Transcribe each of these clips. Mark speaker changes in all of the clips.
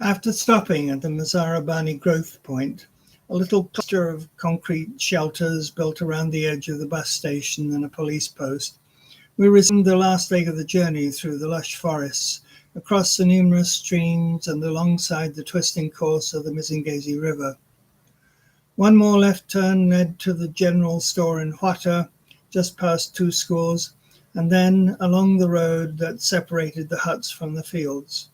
Speaker 1: After stopping at the Mazarabani growth point, a little cluster of concrete shelters built around the edge of the bus station and a police post, we resumed the last leg of the journey through the lush forests, across the numerous streams and alongside the twisting course of the Zambezi River. One more left turn led to the general store in Huata, just past two schools, and then along the road that separated the huts from the fields.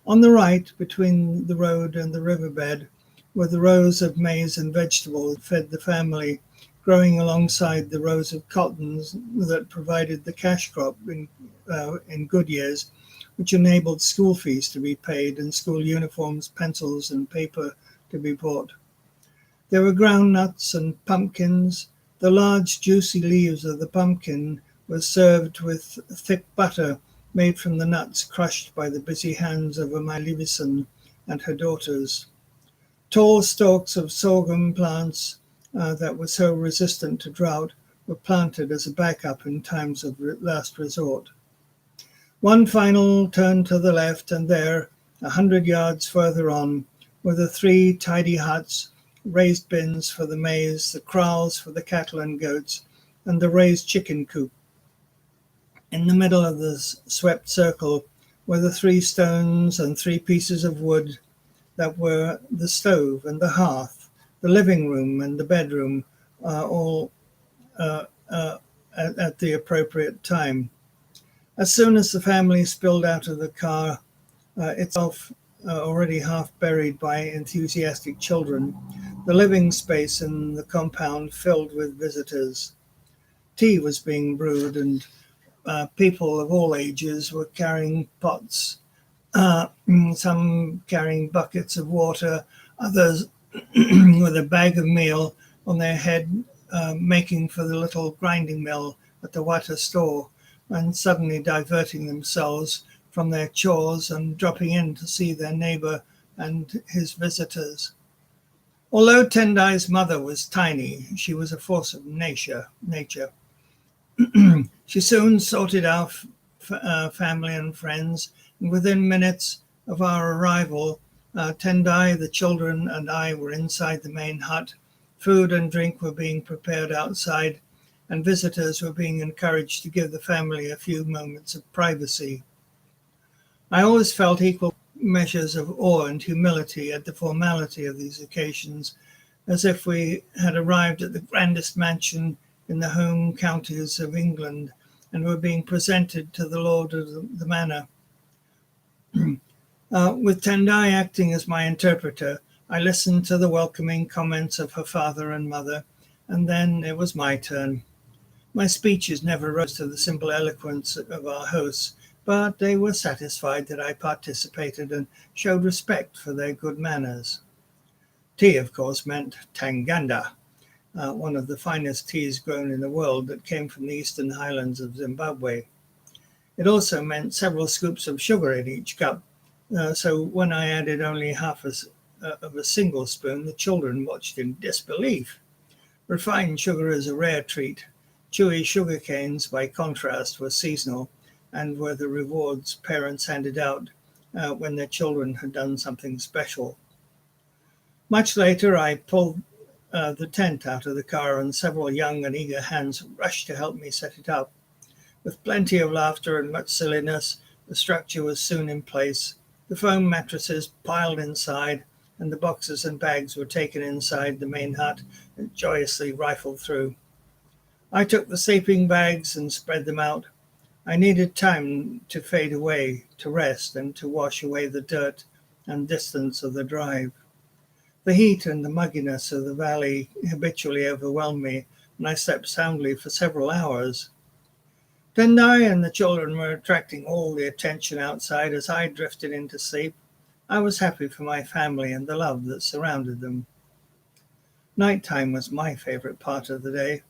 Speaker 1: On the right, between the road and the riverbed, were the rows of maize and vegetables that fed the family, growing alongside the rows of cottons that provided the cash crop in good years, which enabled school fees to be paid and school uniforms, pencils, and paper to be bought. There were groundnuts and pumpkins. The large, juicy leaves of the pumpkin were served with thick butter made from the nuts crushed by the busy hands of Amai Livison and her daughters. Tall stalks of sorghum plants that were so resistant to drought were planted as a backup in times of last resort. One final turn to the left, and there, 100 yards further on, were the three tidy huts, raised bins for the maize, the kraals for the cattle and goats, and the raised chicken coop. In the middle of the swept circle were the three stones and three pieces of wood that were the stove and the hearth, the living room and the bedroom, all at the appropriate time. As soon as the family spilled out of the car, itself already half buried by enthusiastic children, the living space in the compound filled with visitors. Tea was being brewed, and people of all ages were carrying pots, some carrying buckets of water, others with a bag of meal on their head, making for the little grinding mill at the Wata store, and suddenly diverting themselves from their chores and dropping in to see their neighbor and his visitors. Although Tendai's mother was tiny, she was a force of nature. She soon sorted out family and friends, and within minutes of our arrival, Tendai, the children, and I were inside the main hut. Food and drink were being prepared outside, and visitors were being encouraged to give the family a few moments of privacy. I always felt equal measures of awe and humility at the formality of these occasions, as if we had arrived at the grandest mansion in the home counties of England and were being presented to the lord of the manor. With Tendai acting as my interpreter, I listened to the welcoming comments of her father and mother, and then it was my turn. My speeches never rose to the simple eloquence of our hosts, but they were satisfied that I participated and showed respect for their good manners. Tea, of course, meant Tanganda, one of the finest teas grown in the world that came from the eastern highlands of Zimbabwe. It also meant several scoops of sugar in each cup, so when I added only half of a single spoon, the children watched in disbelief. Refined sugar is a rare treat. Chewy sugar canes, by contrast, were seasonal and were the rewards parents handed out when their children had done something special. Much later, I pulled the tent out of the car, and several young and eager hands rushed to help me set it up. With plenty of laughter and much silliness, the structure was soon in place. The foam mattresses piled inside, and the boxes and bags were taken inside the main hut and joyously rifled through. I took the sleeping bags and spread them out. I needed time to fade away, to rest, and to wash away the dirt and distance of the drive. The heat and the mugginess of the valley habitually overwhelmed me, and I slept soundly for several hours. Tendai and the children were attracting all the attention outside as I drifted into sleep. I was happy for my family and the love that surrounded them. Nighttime was my favorite part of the day.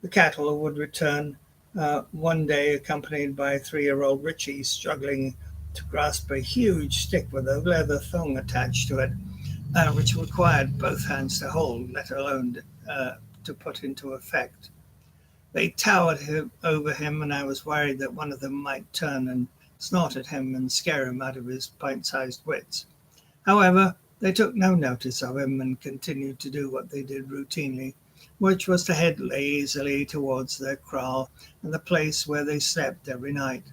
Speaker 1: The cattle would return, one day accompanied by 3-year-old Richie struggling to grasp a huge stick with a leather thong attached to it, which required both hands to hold, let alone to put into effect. They towered over him, and I was worried that one of them might turn and snort at him and scare him out of his pint-sized wits. However, they took no notice of him and continued to do what they did routinely, which was to head lazily towards their kraal and the place where they slept every night.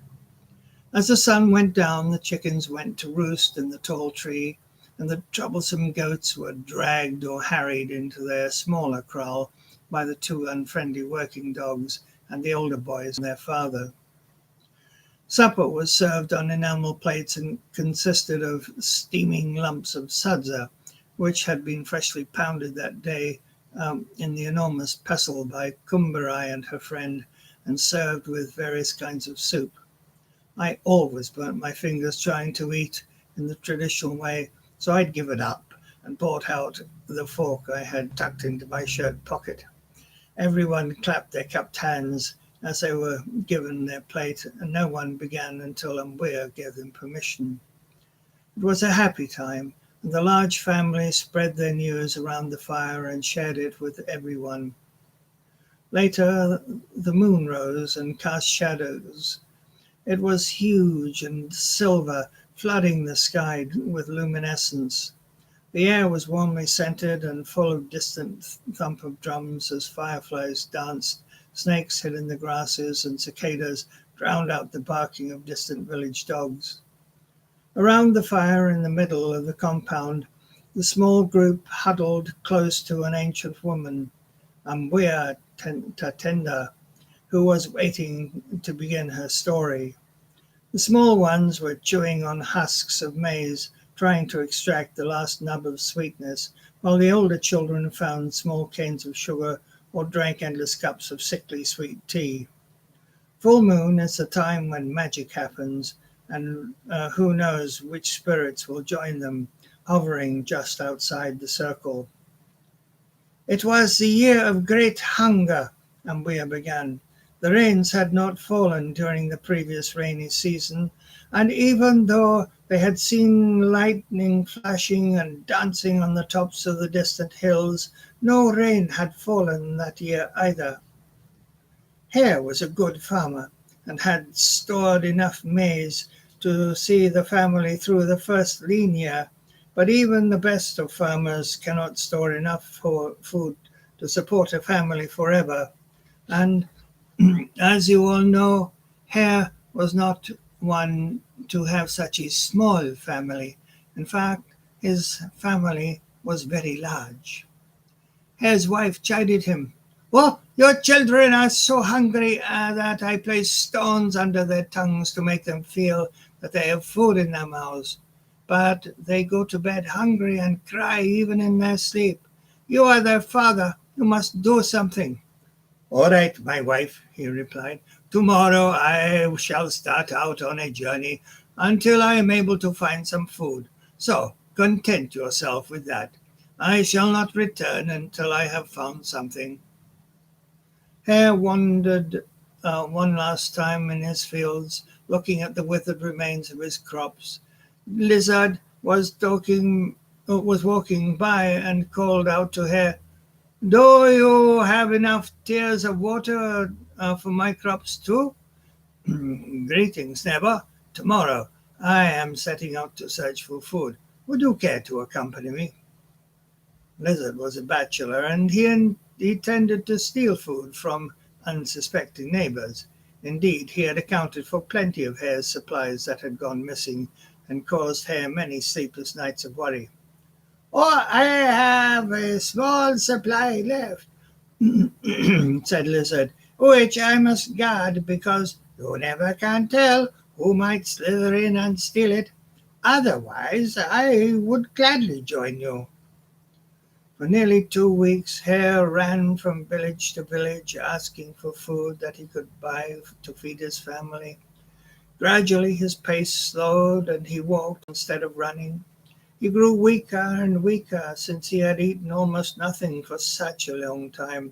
Speaker 1: As the sun went down, the chickens went to roost in the tall tree, and the troublesome goats were dragged or harried into their smaller kraal by the two unfriendly working dogs and the older boys and their father. Supper was served on enamel plates and consisted of steaming lumps of sadza, which had been freshly pounded that day in the enormous pestle by Kumbarai and her friend, and served with various kinds of soup. I always burnt my fingers trying to eat in the traditional way, so I'd give it up and brought out the fork I had tucked into my shirt pocket. Everyone clapped their cupped hands as they were given their plate, and no one began until Umbuya gave them permission. It was a happy time, and the large family spread their news around the fire and shared it with everyone. Later, the moon rose and cast shadows. It was huge and silver, flooding the sky with luminescence. The air was warmly scented and full of distant thump of drums as fireflies danced, snakes hid in the grasses, and cicadas drowned out the barking of distant village dogs. Around the fire in the middle of the compound, the small group huddled close to an ancient woman, Ambuya Tatenda, who was waiting to begin her story. The small ones were chewing on husks of maize, trying to extract the last nub of sweetness, while the older children found small canes of sugar or drank endless cups of sickly sweet tea. Full moon is the time when magic happens, and who knows which spirits will join them, hovering just outside the circle. It was the year of great hunger, Ambuya began. The rains had not fallen during the previous rainy season, and even though they had seen lightning flashing and dancing on the tops of the distant hills, no rain had fallen that year either. Hare was a good farmer and had stored enough maize to see the family through the first lean year, but even the best of farmers cannot store enough food to support a family forever. And as you all know, Hare was not one to have such a small family. In fact, his family was very large. Hare's wife chided him. "Oh, your children are so hungry that I place stones under their tongues to make them feel that they have food in their mouths. But they go to bed hungry and cry even in their sleep. You are their father. You must do something." "All right, my wife," he replied. "Tomorrow I shall start out on a journey until I am able to find some food. So content yourself with that. I shall not return until I have found something." Hare wandered one last time in his fields, looking at the withered remains of his crops. Lizard was walking by and called out to Hare, "Do you have enough tears of water for my crops too?" "Greetings, neighbor. Tomorrow I am setting out to search for food. Would you care to accompany me?" Lizard was a bachelor, and he tended to steal food from unsuspecting neighbors. Indeed, he had accounted for plenty of Hare's supplies that had gone missing and caused Hare many sleepless nights of worry. "Oh, I have a small supply left," said Lizard, "which I must guard because you never can tell who might slither in and steal it. Otherwise, I would gladly join you." For nearly 2 weeks, Hare ran from village to village asking for food that he could buy to feed his family. Gradually, his pace slowed and he walked instead of running. He grew weaker and weaker since he had eaten almost nothing for such a long time.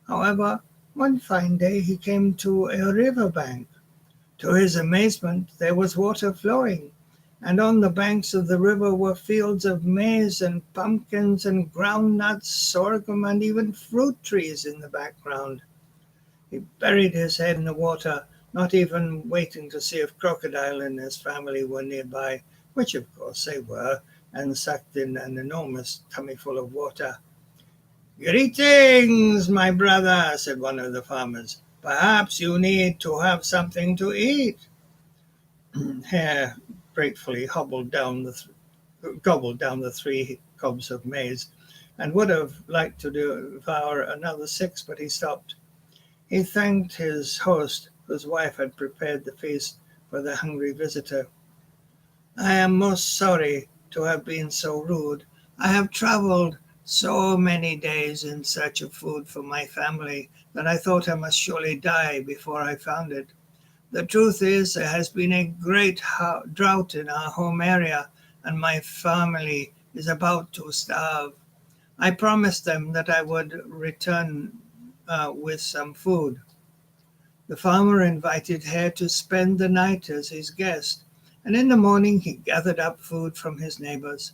Speaker 1: However, one fine day he came to a river bank. To his amazement, there was water flowing, and on the banks of the river were fields of maize and pumpkins and groundnuts, sorghum, and even fruit trees in the background. He buried his head in the water, not even waiting to see if Crocodile and his family were nearby, which of course they were, and sucked in an enormous tummyful of water. "Greetings, my brother," said one of the farmers. "Perhaps you need to have something to eat." Hare gratefully gobbled down the 3 cobs of maize, and would have liked to devour another 6, but he stopped. He thanked his host, whose wife had prepared the feast for the hungry visitor. "I am most sorry to have been so rude. I have traveled so many days in search of food for my family that I thought I must surely die before I found it. The truth is, there has been a great drought in our home area, and my family is about to starve. I promised them that I would return with some food." The farmer invited Hare to spend the night as his guest, and in the morning he gathered up food from his neighbors.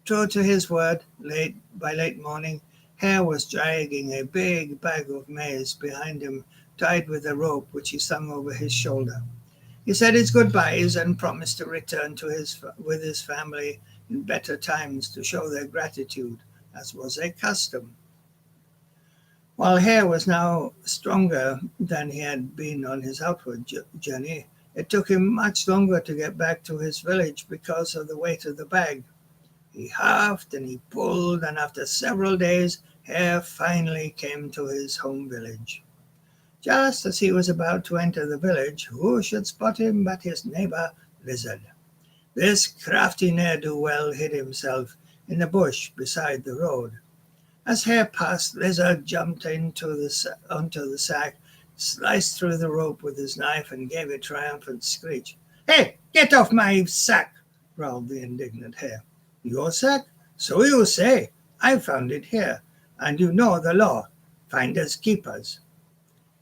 Speaker 1: True to his word, by late morning, Hare was dragging a big bag of maize behind him, tied with a rope which he slung over his shoulder. He said his goodbyes and promised to return with his family in better times to show their gratitude, as was a custom. While Hare was now stronger than he had been on his outward journey, it took him much longer to get back to his village because of the weight of the bag. He huffed and he pulled, and after several days, Hare finally came to his home village. Just as he was about to enter the village, who should spot him but his neighbor, Lizard. This crafty ne'er-do-well hid himself in the bush beside the road. As Hare passed, Lizard jumped onto the sack, sliced through the rope with his knife, and gave a triumphant screech. "Hey, get off my sack!" growled the indignant Hare. "Your sack? So you say. I found it here, and you know the law. Finders keepers."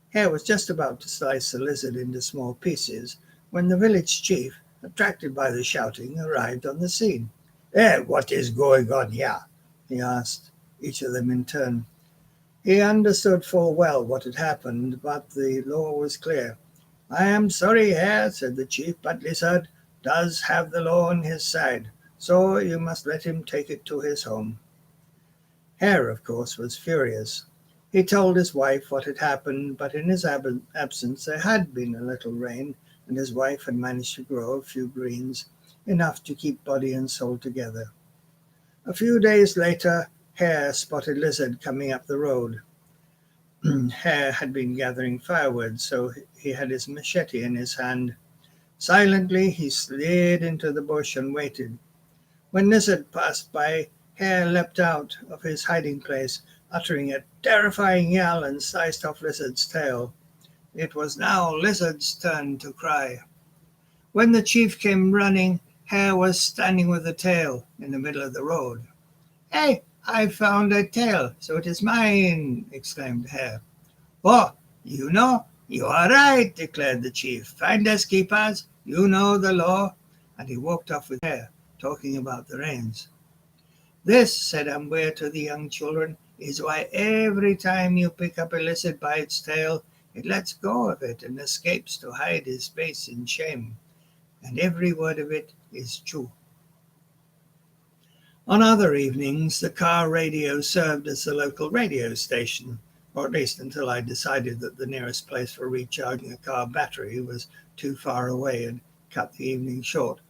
Speaker 1: Hare was just about to slice the lizard into small pieces when the village chief, attracted by the shouting, arrived on the scene. What is going on here?" he asked each of them in turn. He understood full well what had happened, but the law was clear. "I am sorry, Hare," said the chief, "but Lizard does have the law on his side, so you must let him take it to his home." Hare, of course, was furious. He told his wife what had happened, but in his absence there had been a little rain, and his wife had managed to grow a few greens, enough to keep body and soul together. A few days later, Hare spotted Lizard coming up the road. Hare had been gathering firewood, so he had his machete in his hand. Silently, he slid into the bush and waited. When Lizard passed by, Hare leapt out of his hiding place, uttering a terrifying yell, and sliced off Lizard's tail. It was now Lizard's turn to cry. When the chief came running, Hare was standing with the tail in the middle of the road. "Hey, I found a tail, so it is mine," exclaimed Hare. "Oh, you know, you are right," declared the chief. "Finders keepers, you know the law." And he walked off with Hare, talking about the rains. "This," said Ambuir to the young children, "is why every time you pick up a lizard by its tail, it lets go of it and escapes to hide his face in shame. And every word of it is true." On other evenings, the car radio served as the local radio station, or at least until I decided that the nearest place for recharging a car battery was too far away and cut the evening short.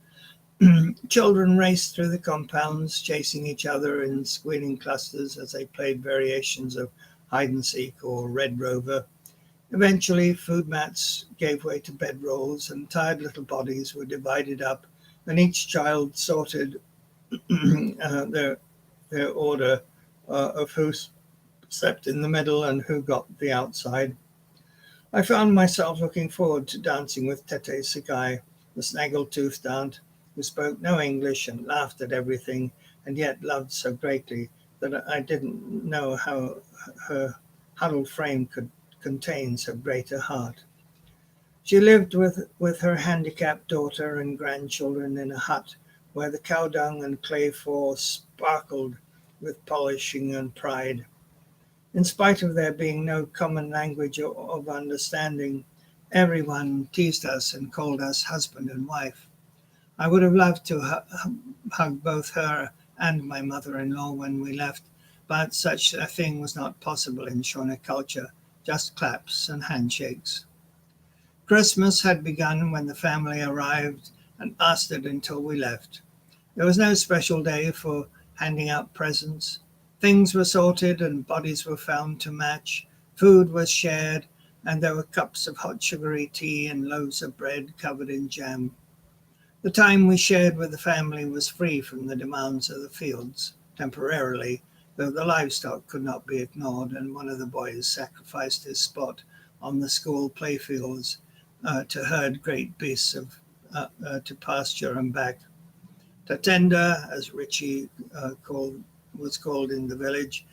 Speaker 1: Children raced through the compounds, chasing each other in squealing clusters as they played variations of hide-and-seek or Red Rover. Eventually, food mats gave way to bedrolls, and tired little bodies were divided up, and each child sorted their order of who slept in the middle and who got the outside. I found myself looking forward to dancing with Tete Sagai, the snaggle-toothed aunt, who spoke no English and laughed at everything, and yet loved so greatly that I didn't know how her huddled frame could contain so great a heart. She lived with her handicapped daughter and grandchildren in a hut where the cow dung and clay floor sparkled with polishing and pride. In spite of there being no common language of understanding, everyone teased us and called us husband and wife. I would have loved to hug both her and my mother-in-law when we left, but such a thing was not possible in Shona culture, just claps and handshakes. Christmas had begun when the family arrived and lasted until we left. There was no special day for handing out presents. Things were sorted and bodies were found to match. Food was shared, and there were cups of hot sugary tea and loaves of bread covered in jam. The time we shared with the family was free from the demands of the fields, temporarily, though the livestock could not be ignored, and one of the boys sacrificed his spot on the school playfields to herd great beasts to pasture and back. Tatenda, as Richie was called in the village,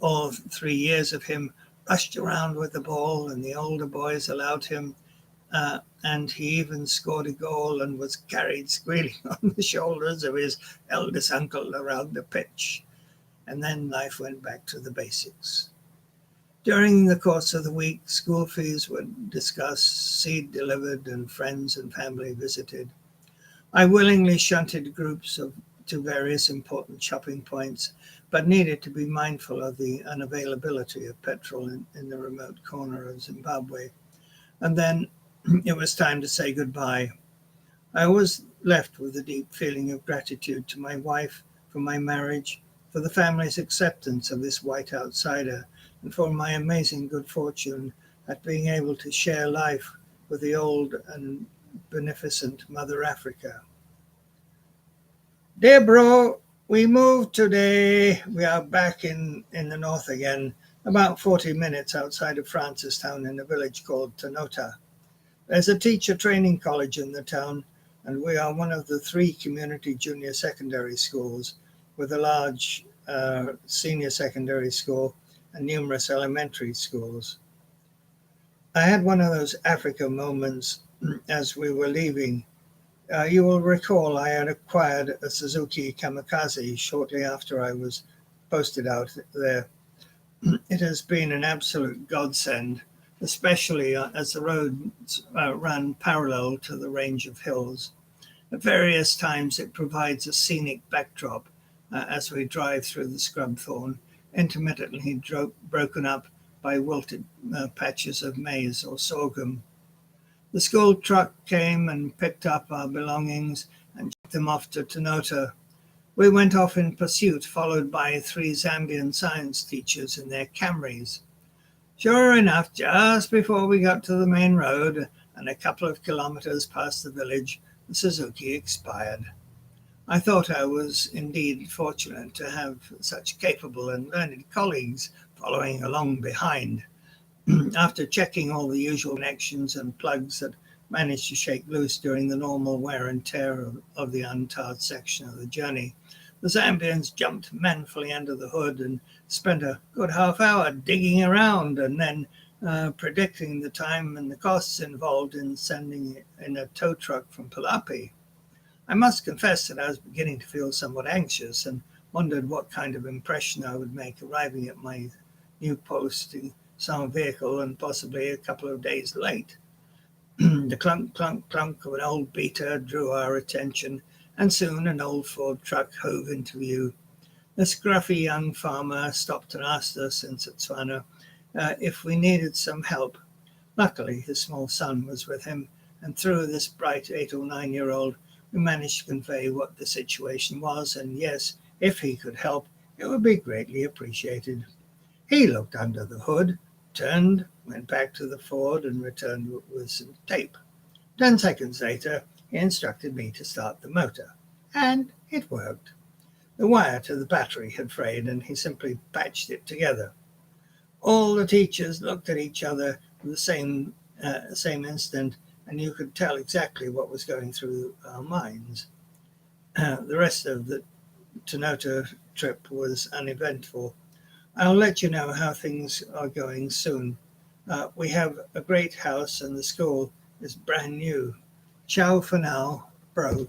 Speaker 1: all 3 years of him rushed around with the ball, and the older boys allowed him, and he even scored a goal and was carried squealing on the shoulders of his eldest uncle around the pitch. And then life went back to the basics. During the course of the week, school fees were discussed, seed delivered, and friends and family visited. I willingly shunted groups to various important shopping points, but needed to be mindful of the unavailability of petrol in the remote corner of Zimbabwe. And then it was time to say goodbye. I was left with a deep feeling of gratitude to my wife for my marriage, for the family's acceptance of this white outsider, and for my amazing good fortune at being able to share life with the old and beneficent Mother Africa. Dear bro, we moved today. We are back in the north again, about 40 minutes outside of Francistown in a village called Tanota. There's a teacher training college in the town, and we are one of the 3 community junior secondary schools with a large senior secondary school and numerous elementary schools. I had one of those Africa moments as we were leaving. You will recall I had acquired a Suzuki Kamikaze shortly after I was posted out there. It has been an absolute godsend, especially as the roads ran parallel to the range of hills. At various times it provides a scenic backdrop as we drive through the scrub thorn, intermittently broken up by wilted patches of maize or sorghum. The school truck came and picked up our belongings and took them off to Tanota. We went off in pursuit, followed by 3 Zambian science teachers in their Camrys. Sure enough, just before we got to the main road and a couple of kilometers past the village, the Suzuki expired. I thought I was indeed fortunate to have such capable and learned colleagues following along behind. After checking all the usual connections and plugs that managed to shake loose during the normal wear and tear of the untarred section of the journey, the Zambians jumped manfully under the hood and spent a good half hour digging around and then predicting the time and the costs involved in sending it in a tow truck from Palapi. I must confess that I was beginning to feel somewhat anxious and wondered what kind of impression I would make arriving at my new post in some vehicle and possibly a couple of days late. The clunk, clunk, clunk of an old beater drew our attention, and soon an old Ford truck hove into view. The scruffy young farmer stopped and asked us in Setswana if we needed some help. Luckily, his small son was with him, and through this bright 8 or 9-year-old, we managed to convey what the situation was, and yes, if he could help, it would be greatly appreciated. He looked under the hood, turned, went back to the Ford, and returned with some tape. 10 seconds later, he instructed me to start the motor, and it worked. The wire to the battery had frayed, and he simply patched it together. All the teachers looked at each other at the same instant, and you could tell exactly what was going through our minds. The rest of the Tanota trip was uneventful. I'll let you know how things are going soon. We have a great house and the school is brand new. Ciao for now, bro.